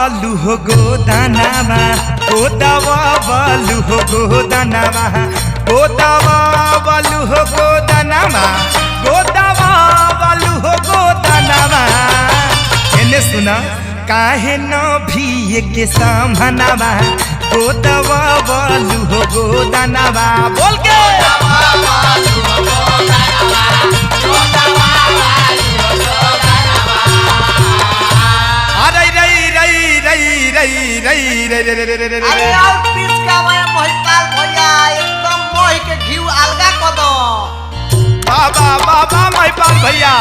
बालू हो गोदानावा गोदावा बालू हो गोदानावा गोदावा बालू हो गोदानावा गोदावा बालू हो गोदानावा एने सुना काहे न भी के सामनावा गोदावा बालू हो गोदानावा बोल के अरे और पीस का मैं मोहिकाल भैया एकदम मोहि के घी अलगा कर दो बाबा बाबा महिपाल भैया